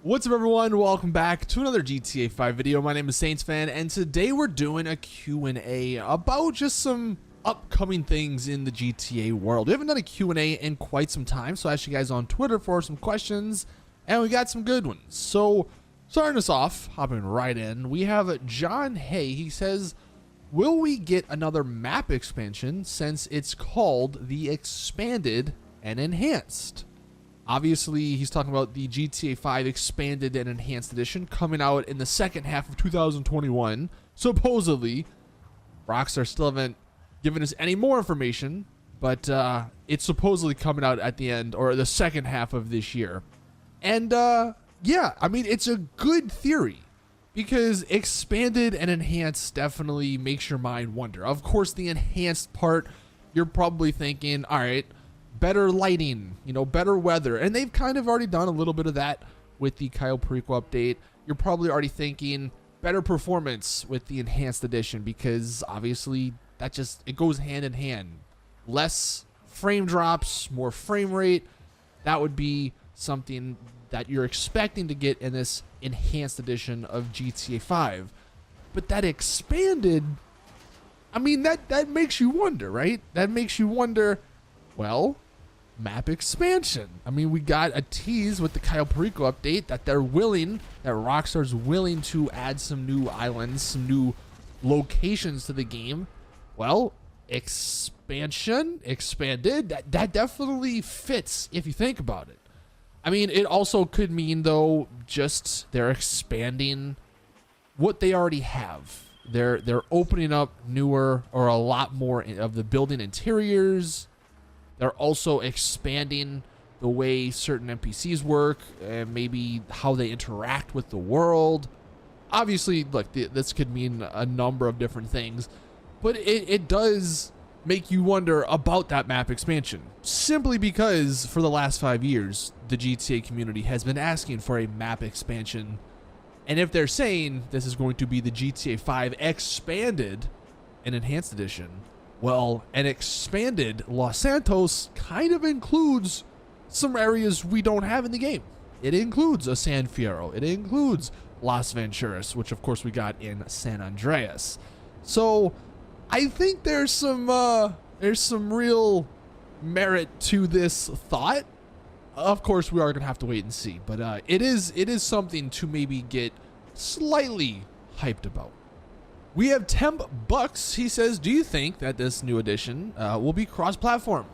What's up, everyone? Welcome back to another GTA 5 video. My name is Saintsfan, and today we're doing a Q&A about just some upcoming things in the GTA world. We haven't done a Q&A in quite some time, so I asked you guys on Twitter for some questions, and we got some good ones. So, starting us off, hopping right in, we have John Hay. He says, will we get another map expansion since it's called the Expanded and Enhanced? Obviously, he's talking about the GTA 5 Expanded and Enhanced Edition coming out in the second half of 2021. Supposedly, Rockstar still haven't given us any more information, but it's supposedly coming out at the end or the second half of this year. And yeah, I mean, it's a good theory because Expanded and Enhanced definitely makes your mind wonder. Of course, the Enhanced part, you're probably thinking, all right, better lighting, better weather. And they've kind of already done a little bit of that with the Cayo Perico update. You're probably already thinking better performance with the Enhanced Edition because obviously it goes hand in hand. Less frame drops, more frame rate. That would be something that you're expecting to get in this Enhanced Edition of GTA 5. But that Expanded, I mean, that makes you wonder, right? That makes you wonder, well, map expansion. I mean, we got a tease with the Cayo Perico update that Rockstar's willing to add some new islands, some new locations to the game. Well, expanded, that definitely fits if you think about it. I mean, it also could mean, though, just they're expanding what they already have. They're opening up newer or a lot more of the building interiors. They're also expanding the way certain NPCs work and maybe how they interact with the world. Obviously, look, this could mean a number of different things, but it does make you wonder about that map expansion. Simply because for the last 5 years, the GTA community has been asking for a map expansion. And if they're saying this is going to be the GTA 5 Expanded and Enhanced Edition, well, an expanded Los Santos kind of includes some areas we don't have in the game. It includes a San Fierro. It includes Las Venturas, which of course we got in San Andreas. So I think there's some real merit to this thought. Of course, we are gonna have to wait and see, but it is something to maybe get slightly hyped about. We have Temp Bucks. He says, do you think that this new edition will be cross-platform?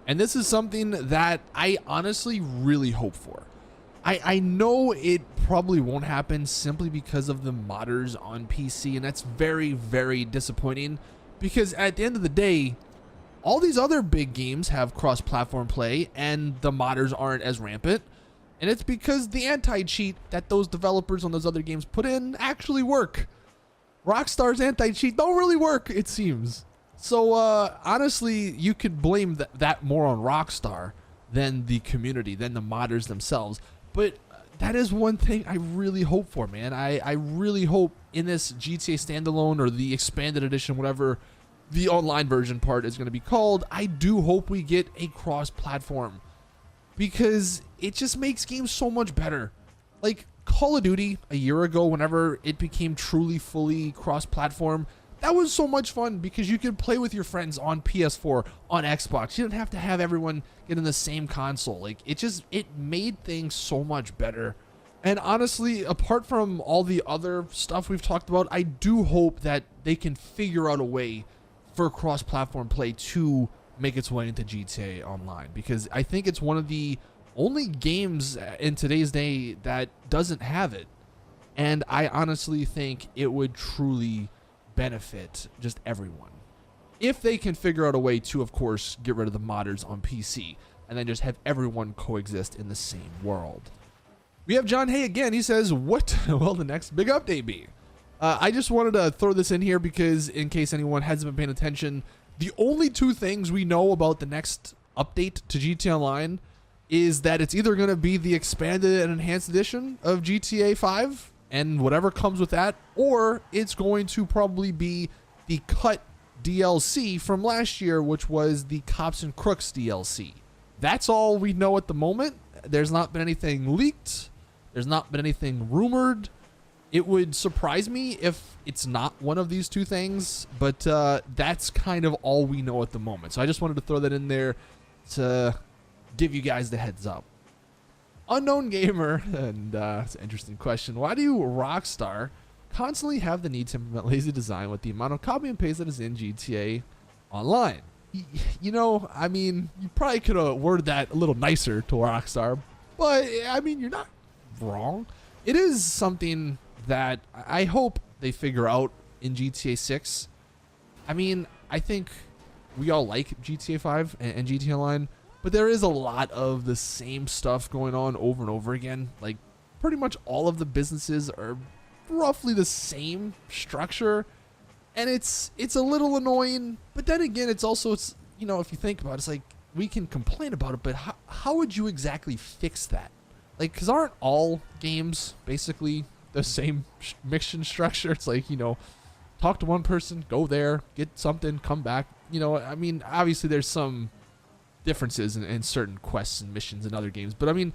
And this is something that I honestly really hope for. I know it probably won't happen simply because of the modders on PC, and that's very, very disappointing because at the end of the day, all these other big games have cross-platform play and the modders aren't as rampant. And it's because the anti-cheat that those developers on those other games put in actually work. Rockstar's anti-cheat don't really work, it seems. So honestly, you could blame that more on Rockstar than the community, than the modders themselves. But that is one thing I really hope for, man. I really hope in this GTA standalone or the expanded edition, whatever the online version part is going to be called, I do hope we get a cross-platform because it just makes games so much better. Like Call of Duty a year ago, whenever it became truly fully cross-platform, that was so much fun because you could play with your friends on PS4, on Xbox. You didn't have to have everyone get in the same console. Like it made things so much better. And honestly, apart from all the other stuff we've talked about, I do hope that they can figure out a way for cross-platform play to make its way into GTA Online, because I think it's one of the only games in today's day that doesn't have it. And I honestly think it would truly benefit just everyone if they can figure out a way to, of course, get rid of the modders on PC and then just have everyone coexist in the same world. We have John Hay again. He says, what will the next big update be? I just wanted to throw this in here because in case anyone hasn't been paying attention, the only two things we know about the next update to GTA Online is that it's either going to be the expanded and enhanced edition of GTA 5 and whatever comes with that, or it's going to probably be the cut DLC from last year, which was the Cops and Crooks DLC. That's all we know at the moment. There's not been anything leaked. There's not been anything rumored. It would surprise me if it's not one of these two things, but that's kind of all we know at the moment. So I just wanted to throw that in there to give you guys the heads up. Unknown Gamer, and it's an interesting question. Why do Rockstar constantly have the need to implement lazy design with the amount of copy and paste that is in GTA Online? You know, I mean, you probably could have worded that a little nicer to Rockstar, but I mean, you're not wrong. It is something that I hope they figure out in GTA 6. I mean, I think we all like GTA 5 and GTA Online, but there is a lot of the same stuff going on over and over again. Like, pretty much all of the businesses are roughly the same structure, and it's a little annoying. But then again, it's you know, if you think about it, it's like, we can complain about it, but how would you exactly fix that? Like, because aren't all games basically the same mission structure? It's like, you know, talk to one person, go there, get something, come back. You know, I mean, obviously there's some differences in certain quests and missions in other games, but I mean,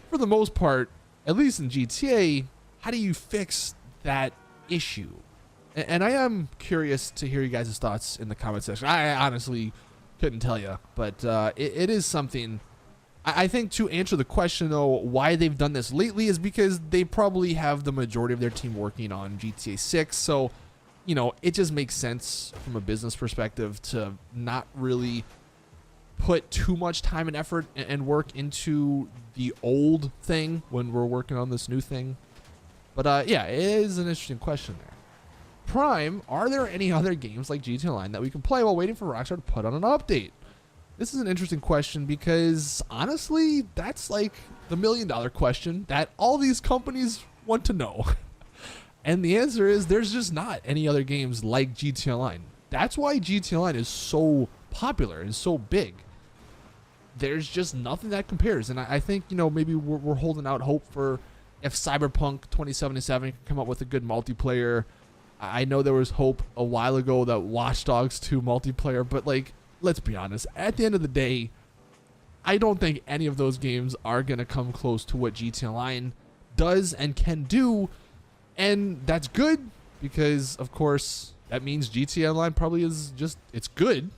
for the most part, at least in GTA, how do you fix that issue? And I am curious to hear you guys' thoughts in the comment section. I honestly couldn't tell you, but it is something. I think to answer the question, though, why they've done this lately is because they probably have the majority of their team working on GTA 6. So, you know, it just makes sense from a business perspective to not really put too much time and effort and work into the old thing when we're working on this new thing. But yeah, it is an interesting question there. Prime, are there any other games like GTA Online that we can play while waiting for Rockstar to put on an update? This is an interesting question because honestly, that's like the $1 million question that all these companies want to know. And the answer is there's just not any other games like GTA Online. That's why GTA Online is so popular and so big. There's just nothing that compares. And I think, you know, maybe we're holding out hope for if Cyberpunk 2077 can come up with a good multiplayer. I know there was hope a while ago that Watch Dogs 2 multiplayer, but like, let's be honest, at the end of the day, I don't think any of those games are going to come close to what GTA Online does and can do. And that's good because, of course, that means GTA Online probably is just, it's good.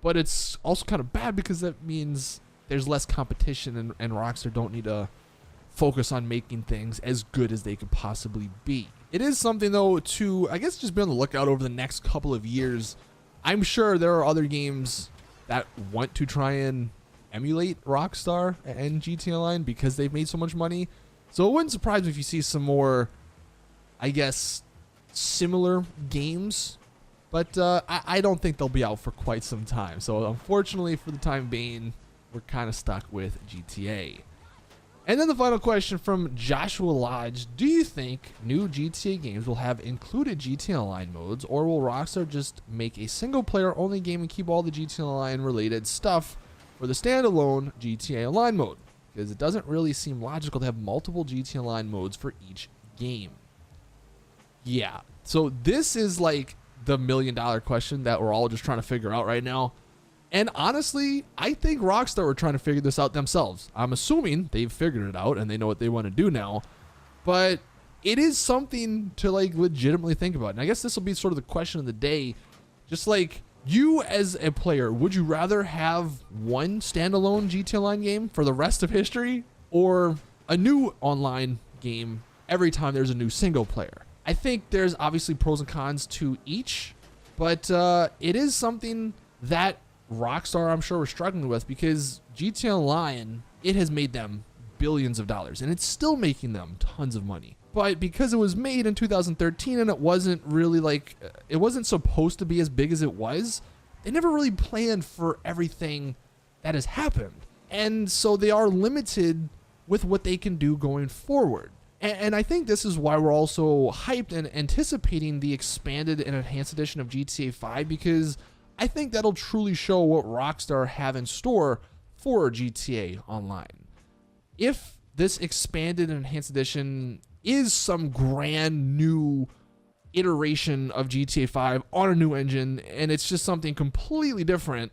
But it's also kind of bad because that means there's less competition and Rockstar don't need to focus on making things as good as they could possibly be. It is something, though, to, I guess, just be on the lookout over the next couple of years. I'm sure there are other games that want to try and emulate Rockstar and GTA Online because they've made so much money. So it wouldn't surprise me if you see some more, I guess, similar games. But I don't think they'll be out for quite some time. So unfortunately, for the time being, we're kind of stuck with GTA. And then the final question from Joshua Lodge. Do you think new GTA games will have included GTA Online modes, or will Rockstar just make a single player only game and keep all the GTA Online related stuff for the standalone GTA Online mode? Because it doesn't really seem logical to have multiple GTA Online modes for each game. Yeah, so this is like the $1 million question that we're all just trying to figure out right now. And honestly, I think Rockstar were trying to figure this out themselves. I'm assuming they've figured it out and they know what they want to do now. But it is something to like legitimately think about. And I guess this will be sort of the question of the day. Just like, you as a player, would you rather have one standalone GTA Online game for the rest of history, or a new online game every time there's a new single player? I think there's obviously pros and cons to each, but it is something that Rockstar, I'm sure, we're struggling with, because GTA Online, it has made them billions of dollars, and it's still making them tons of money. But because it was made in 2013 and it wasn't really like, it wasn't supposed to be as big as it was, they never really planned for everything that has happened. And so they are limited with what they can do going forward. And I think this is why we're also hyped and anticipating the expanded and enhanced edition of GTA 5, because I think that'll truly show what Rockstar have in store for GTA Online. If this expanded and enhanced edition is some grand new iteration of GTA 5 on a new engine, and it's just something completely different,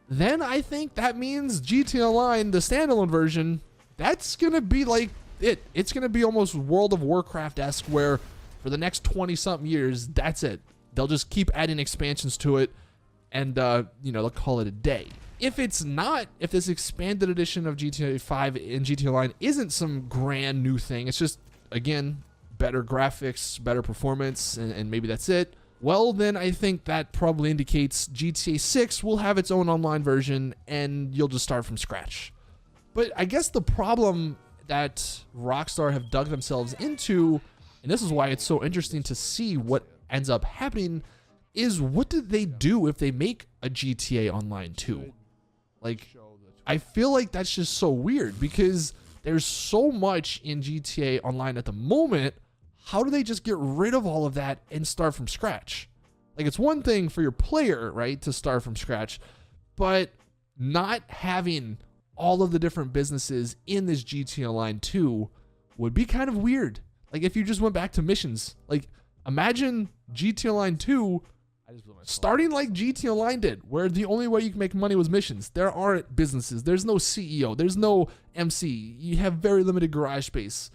then I think that means GTA Online, the standalone version, that's going to be like it. It's going to be almost World of Warcraft-esque, where for the next 20-something years, that's it. They'll just keep adding expansions to it, and, they'll call it a day. If it's not, if this expanded edition of GTA 5 and GTA Online isn't some grand new thing, it's just, again, better graphics, better performance, and maybe that's it, well, then I think that probably indicates GTA 6 will have its own online version, and you'll just start from scratch. But I guess the problem that Rockstar have dug themselves into, and this is why it's so interesting to see what ends up happening, is what do they do if they make a GTA Online 2? Like, I feel like that's just so weird, because there's so much in GTA Online at the moment. How do they just get rid of all of that and start from scratch? Like, it's one thing for your player, right, to start from scratch, but not having all of the different businesses in this GTA Online 2 would be kind of weird. Like, if you just went back to missions, like, imagine GTA Online 2 starting like GTA Online did, where the only way you can make money was missions. There aren't businesses. There's no CEO. There's no MC. You have very limited garage space.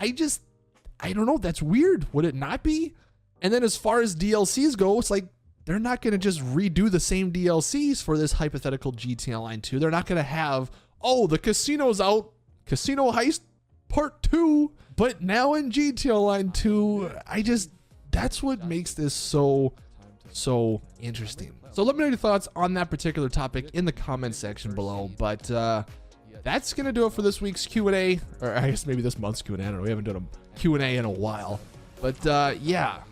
I don't know. That's weird. Would it not be? And then as far as DLCs go, it's like they're not going to just redo the same DLCs for this hypothetical GTA Online 2. They're not going to have, oh, the casino's out, Casino Heist Part 2. But now in GTA Online 2, that's what makes this so interesting. So let me know your thoughts on that particular topic in the comment section below. But that's gonna do it for this week's Q&A, or I guess maybe this month's Q&A. I don't know, we haven't done a Q&A in a while. But yeah,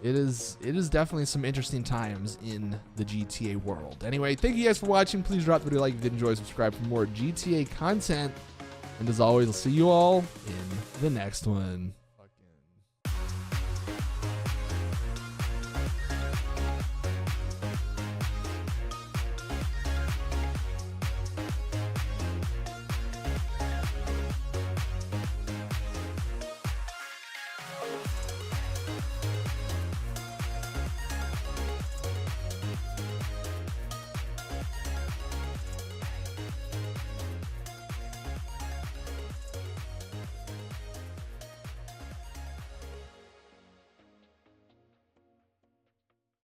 it is definitely some interesting times in the GTA world. Anyway, thank you guys for watching. Please drop the video a like if you did enjoy, subscribe for more GTA content, and as always, I'll see you all in the next one.